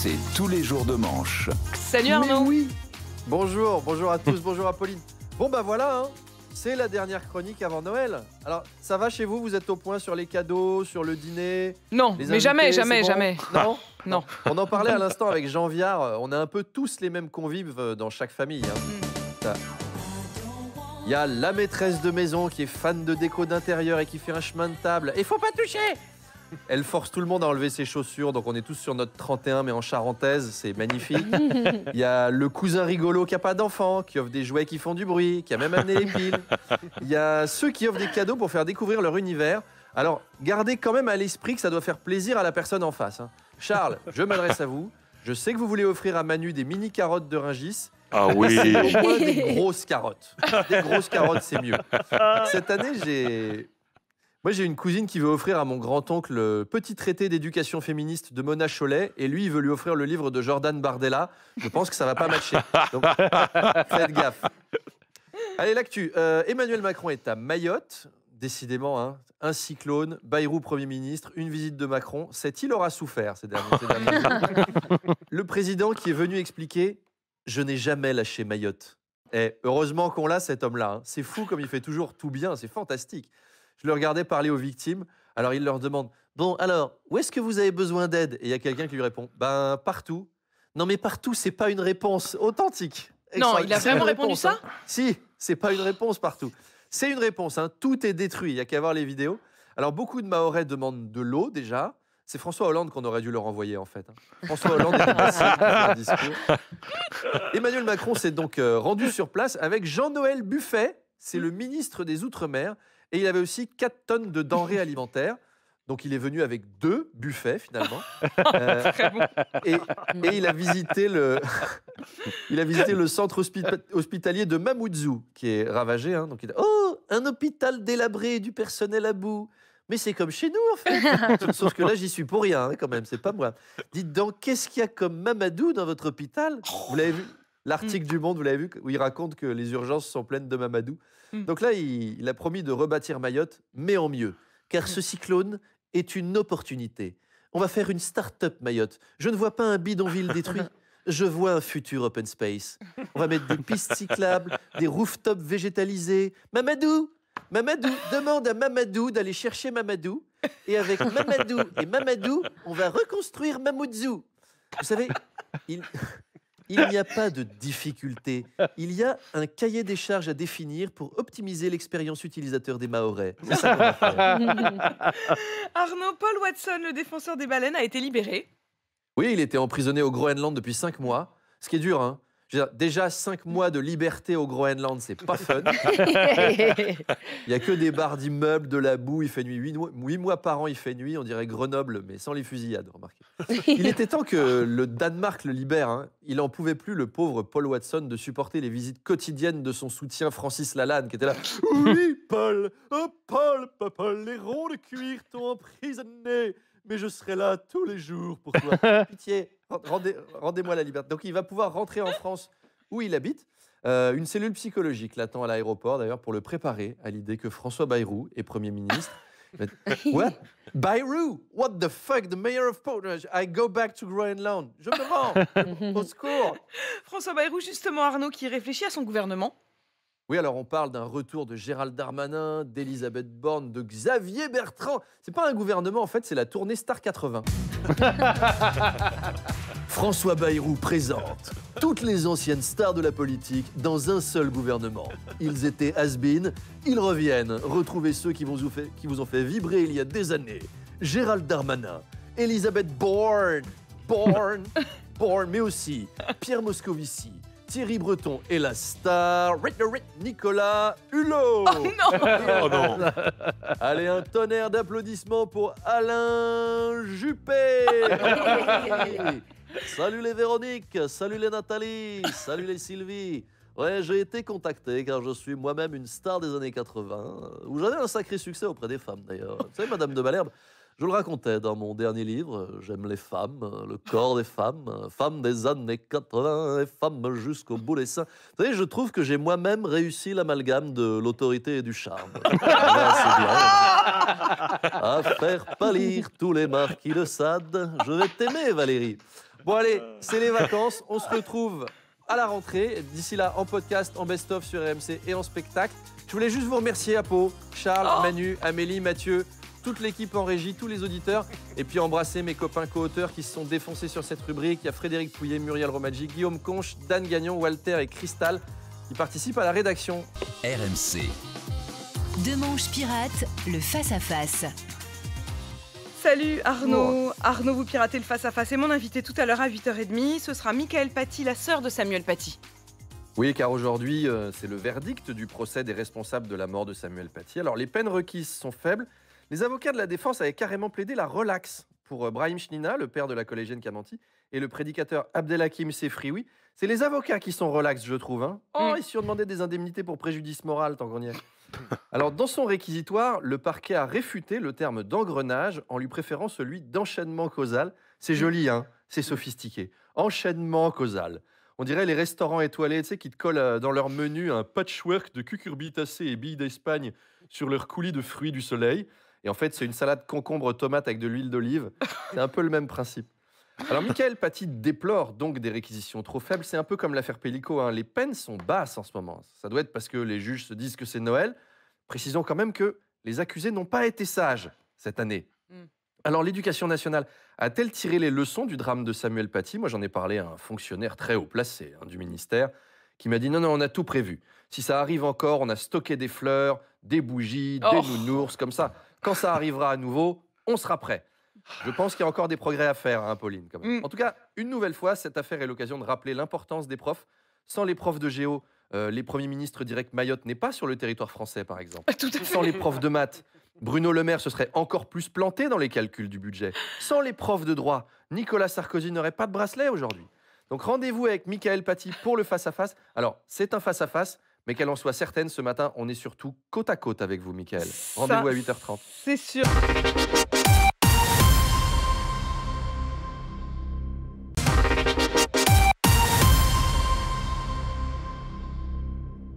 C'est tous les jours de manche. Salut Arnaud. Mais oui. Bonjour à tous, bonjour Apolline. Bon bah voilà, hein, c'est la dernière chronique avant Noël. Alors ça va chez vous, vous êtes au point sur les cadeaux, sur le dîner? Non, les mais invités, jamais. Non. Non. On en parlait à l'instant avec Jean Viard, on a un peu tous les mêmes convives dans chaque famille. Hein. Il y a la maîtresse de maison qui est fan de déco d'intérieur et qui fait un chemin de table. Et faut pas toucher! Elle force tout le monde à enlever ses chaussures, donc on est tous sur notre 31 mais en charentaise, c'est magnifique. Il y a le cousin rigolo qui n'a pas d'enfant, qui offre des jouets qui font du bruit, qui a même amené les piles. Il y a ceux qui offrent des cadeaux pour faire découvrir leur univers. Alors, gardez quand même à l'esprit que ça doit faire plaisir à la personne en face. Hein. Charles, je m'adresse à vous. Je sais que vous voulez offrir à Manu des mini carottes de Rungis. Ah oui. C'est au moins des grosses carottes. Des grosses carottes, c'est mieux. Cette année, j'ai une cousine qui veut offrir à mon grand-oncle le petit traité d'éducation féministe de Mona Chollet. Et lui, il veut lui offrir le livre de Jordan Bardella. Je pense que ça va pas matcher. Donc, faites gaffe. Allez, l'actu. Emmanuel Macron est à Mayotte. Décidément, hein, un cyclone, Bayrou Premier ministre, une visite de Macron. Cette île aura souffert ces derniers jours. Le président qui est venu expliquer « Je n'ai jamais lâché Mayotte ». Et heureusement qu'on l'a, cet homme-là. Hein. C'est fou comme il fait toujours tout bien, c'est fantastique. Je le regardais parler aux victimes. Alors, il leur demande « Bon, alors, où est-ce que vous avez besoin d'aide ?» Et il y a quelqu'un qui lui répond « Ben, partout. » Non, mais partout, c'est pas une réponse authentique. Non, il a vraiment répondu réponse, ça hein. Si, c'est pas une réponse partout. C'est une réponse, hein. Tout est détruit, il n'y a qu'à voir les vidéos. Alors, beaucoup de Mahorais demandent de l'eau, déjà. C'est François Hollande qu'on aurait dû leur envoyer, en fait. Hein. François Hollande était passé pour faire un discours. Emmanuel Macron s'est donc rendu sur place avec Jean-Noël Buffet. C'est le ministre des Outre-mer. Et il avait aussi 4 tonnes de denrées alimentaires. Donc, il est venu avec 2 buffets, finalement. Et il a visité le centre hospitalier de Mamoudzou, qui est ravagé. Hein. Donc, oh, un hôpital délabré, du personnel à bout. Mais c'est comme chez nous, en fait. Sauf que là, j'y suis pour rien, hein, quand même. C'est pas moi. Dites donc, qu'est-ce qu'il y a comme Mamadou dans votre hôpital? Vous l'avez vu? L'article du Monde, vous l'avez vu? Où il raconte que les urgences sont pleines de Mamadou. Donc là, il a promis de rebâtir Mayotte, mais en mieux. Car ce cyclone est une opportunité. On va faire une start-up Mayotte. Je ne vois pas un bidonville détruit. Je vois un futur open space. On va mettre des pistes cyclables, des rooftops végétalisés. Mamadou, demande à Mamadou d'aller chercher Mamadou. Et avec Mamadou et Mamadou, on va reconstruire Mamoudzou. Vous savez, il n'y a pas de difficulté. Il y a un cahier des charges à définir pour optimiser l'expérience utilisateur des Mahorais. C'est ça qu'on va faire. Arnaud, Paul Watson, le défenseur des baleines, a été libéré. Oui, il était emprisonné au Groenland depuis 5 mois. Ce qui est dur, hein. Je veux dire, déjà, 5 mois de liberté au Groenland, c'est pas fun. Il n'y a que des barres d'immeubles, de la boue, il fait nuit. 8 mois par an, il fait nuit. On dirait Grenoble, mais sans les fusillades, remarquez. Il était temps que le Danemark le libère. Hein. Il n'en pouvait plus, le pauvre Paul Watson, de supporter les visites quotidiennes de son soutien Francis Lalanne, qui était là. Oui, Paul, oh, Paul, les ronds de cuir t'ont emprisonné. Mais je serai là tous les jours pour toi. Pitié, rendez-moi la liberté. Donc il va pouvoir rentrer en France où il habite. Une cellule psychologique l'attend à l'aéroport d'ailleurs pour le préparer à l'idée que François Bayrou est Premier ministre. What? Bayrou? What the fuck? The mayor of Portland? I go back to Groenland. Je me rends. Au secours. François Bayrou, justement, Arnaud, qui réfléchit à son gouvernement. Oui, alors on parle d'un retour de Gérald Darmanin, d'Elisabeth Borne, de Xavier Bertrand. C'est pas un gouvernement, en fait, c'est la tournée Star 80. François Bayrou présente toutes les anciennes stars de la politique dans un seul gouvernement. Ils étaient has-been, ils reviennent. Retrouvez ceux qui vous ont fait vibrer il y a des années. Gérald Darmanin, Elisabeth Borne, mais aussi Pierre Moscovici, Thierry Breton et la star Nicolas Hulot. Oh non. Oh non. Allez, un tonnerre d'applaudissements pour Alain Juppé. Salut les Véronique, salut les Nathalie, salut les Sylvie. Ouais, j'ai été contacté car je suis moi-même une star des années 80, où j'avais un sacré succès auprès des femmes d'ailleurs. Vous savez, Madame de Malherbe, je le racontais dans mon dernier livre, J'aime les femmes, le corps des femmes, femmes des années 80 et femmes jusqu'au bout des seins. Vous savez, je trouve que j'ai moi-même réussi l'amalgame de l'autorité et du charme. Là, c'est bien. À faire pâlir tous les marquis de Sade, je vais t'aimer, Valérie. Bon allez, c'est les vacances. On se retrouve à la rentrée. D'ici là, en podcast, en best-of sur RMC et en spectacle. Je voulais juste vous remercier, Apo, Charles, Manu, Amélie, Mathieu, toute l'équipe en régie, tous les auditeurs. Et puis embrasser mes copains co-auteurs qui se sont défoncés sur cette rubrique. Il y a Frédéric Pouillet, Muriel Romadji, Guillaume Conche, Dan Gagnon, Walter et Cristal qui participent à la rédaction. RMC. Deux manches pirates, le face-à-face. Salut Arnaud. Arnaud, vous piratez le face-à-face. Et mon invité tout à l'heure à 8h30, ce sera Mickaëlle Paty, la sœur de Samuel Paty. Oui, car aujourd'hui, c'est le verdict du procès des responsables de la mort de Samuel Paty. Alors, les peines requises sont faibles. Les avocats de la défense avaient carrément plaidé la relaxe pour Brahim Chnina, le père de la collégienne qui a menti, et le prédicateur Abdelhakim Sefrioui. C'est les avocats qui sont relax, je trouve. Hein. Ils se sont demandé des indemnités pour préjudice moral, tant qu'on y est. Alors, dans son réquisitoire, le parquet a réfuté le terme d'engrenage en lui préférant celui d'enchaînement causal. C'est joli, hein, c'est sophistiqué. Enchaînement causal. On dirait les restaurants étoilés, tu sais, qui te collent dans leur menu un patchwork de cucurbitacées et billes d'Espagne sur leur coulis de fruits du soleil. Et en fait, c'est une salade concombre tomate avec de l'huile d'olive. C'est un peu le même principe. Alors, Mickaëlle Paty déplore donc des réquisitions trop faibles. C'est un peu comme l'affaire Pellico. Hein. Les peines sont basses en ce moment. Ça doit être parce que les juges se disent que c'est Noël. Précisons quand même que les accusés n'ont pas été sages cette année. Alors, l'éducation nationale a-t-elle tiré les leçons du drame de Samuel Paty? Moi, j'en ai parlé à un fonctionnaire très haut placé du ministère qui m'a dit non, on a tout prévu. Si ça arrive encore, on a stocké des fleurs, des bougies, des nounours, comme ça. Quand ça arrivera à nouveau, on sera prêt. Je pense qu'il y a encore des progrès à faire, hein, Pauline. Quand même. En tout cas, une nouvelle fois, cette affaire est l'occasion de rappeler l'importance des profs. Sans les profs de géo, les premiers ministres diraient que Mayotte n'est pas sur le territoire français, par exemple. Tout à fait. Sans les profs de maths, Bruno Le Maire se serait encore plus planté dans les calculs du budget. Sans les profs de droit, Nicolas Sarkozy n'aurait pas de bracelet aujourd'hui. Donc rendez-vous avec Mickaëlle Paty pour le face-à-face. Alors, c'est un face-à-face, mais qu'elle en soit certaine, ce matin, on est surtout côte à côte avec vous, Mickaëlle. Rendez-vous à 8h30. C'est sûr.